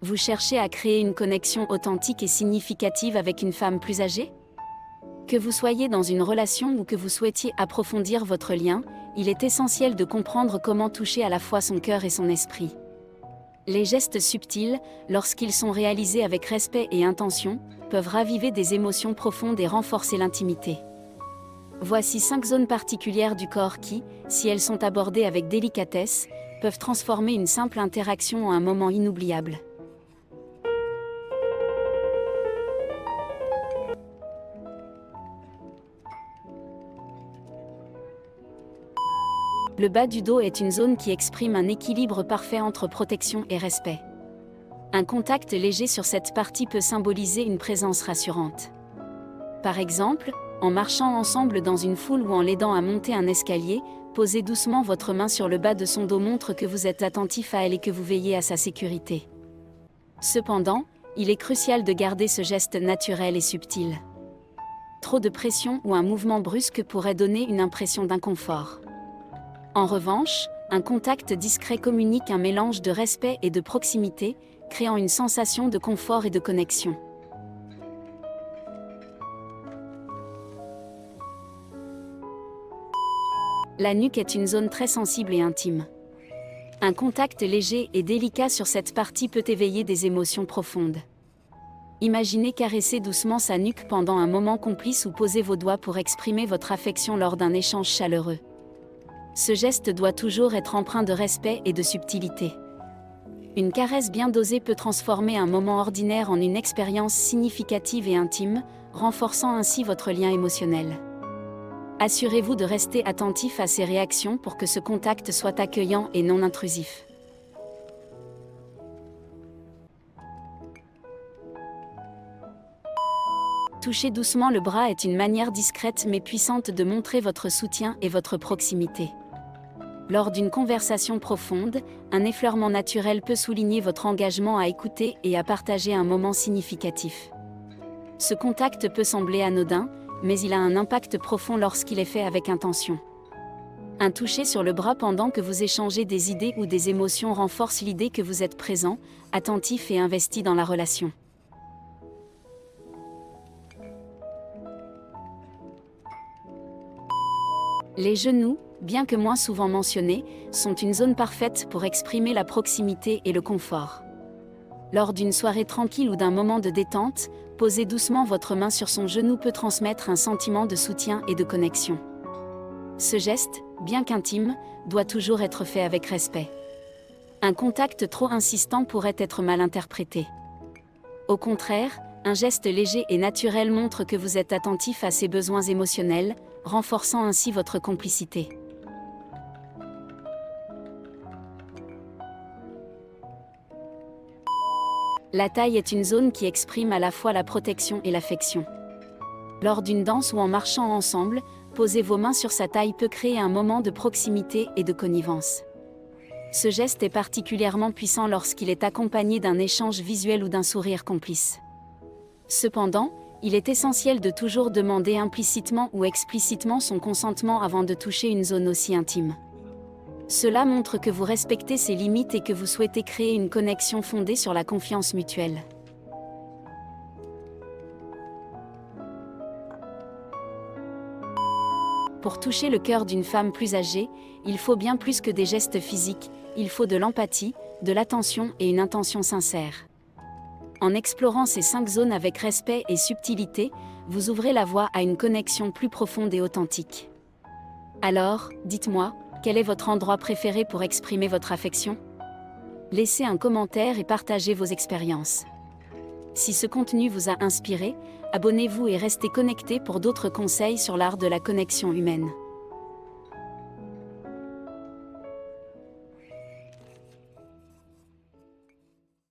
Vous cherchez à créer une connexion authentique et significative avec une femme plus âgée? Que vous soyez dans une relation ou que vous souhaitiez approfondir votre lien, il est essentiel de comprendre comment toucher à la fois son cœur et son esprit. Les gestes subtils, lorsqu'ils sont réalisés avec respect et intention, peuvent raviver des émotions profondes et renforcer l'intimité. Voici 5 zones particulières du corps qui, si elles sont abordées avec délicatesse, peuvent transformer une simple interaction en un moment inoubliable. Le bas du dos est une zone qui exprime un équilibre parfait entre protection et respect. Un contact léger sur cette partie peut symboliser une présence rassurante. Par exemple, en marchant ensemble dans une foule ou en l'aidant à monter un escalier, posez doucement votre main sur le bas de son dos montre que vous êtes attentif à elle et que vous veillez à sa sécurité. Cependant, il est crucial de garder ce geste naturel et subtil. Trop de pression ou un mouvement brusque pourrait donner une impression d'inconfort. En revanche, un contact discret communique un mélange de respect et de proximité, créant une sensation de confort et de connexion. La nuque est une zone très sensible et intime. Un contact léger et délicat sur cette partie peut éveiller des émotions profondes. Imaginez caresser doucement sa nuque pendant un moment complice ou posez vos doigts pour exprimer votre affection lors d'un échange chaleureux. Ce geste doit toujours être empreint de respect et de subtilité. Une caresse bien dosée peut transformer un moment ordinaire en une expérience significative et intime, renforçant ainsi votre lien émotionnel. Assurez-vous de rester attentif à ces réactions pour que ce contact soit accueillant et non intrusif. Toucher doucement le bras est une manière discrète mais puissante de montrer votre soutien et votre proximité. Lors d'une conversation profonde, un effleurement naturel peut souligner votre engagement à écouter et à partager un moment significatif. Ce contact peut sembler anodin, mais il a un impact profond lorsqu'il est fait avec intention. Un toucher sur le bras pendant que vous échangez des idées ou des émotions renforce l'idée que vous êtes présent, attentif et investi dans la relation. Les genoux, bien que moins souvent mentionnés, sont une zone parfaite pour exprimer la proximité et le confort. Lors d'une soirée tranquille ou d'un moment de détente, posez doucement votre main sur son genou peut transmettre un sentiment de soutien et de connexion. Ce geste, bien qu'intime, doit toujours être fait avec respect. Un contact trop insistant pourrait être mal interprété. Au contraire, un geste léger et naturel montre que vous êtes attentif à ses besoins émotionnels, renforçant ainsi votre complicité. La taille est une zone qui exprime à la fois la protection et l'affection. Lors d'une danse ou en marchant ensemble, poser vos mains sur sa taille peut créer un moment de proximité et de connivence. Ce geste est particulièrement puissant lorsqu'il est accompagné d'un échange visuel ou d'un sourire complice. Cependant, il est essentiel de toujours demander implicitement ou explicitement son consentement avant de toucher une zone aussi intime. Cela montre que vous respectez ses limites et que vous souhaitez créer une connexion fondée sur la confiance mutuelle. Pour toucher le cœur d'une femme plus âgée, il faut bien plus que des gestes physiques, il faut de l'empathie, de l'attention et une intention sincère. En explorant ces 5 zones avec respect et subtilité, vous ouvrez la voie à une connexion plus profonde et authentique. Alors, dites-moi, quel est votre endroit préféré pour exprimer votre affection? Laissez un commentaire et partagez vos expériences. Si ce contenu vous a inspiré, abonnez-vous et restez connectés pour d'autres conseils sur l'art de la connexion humaine.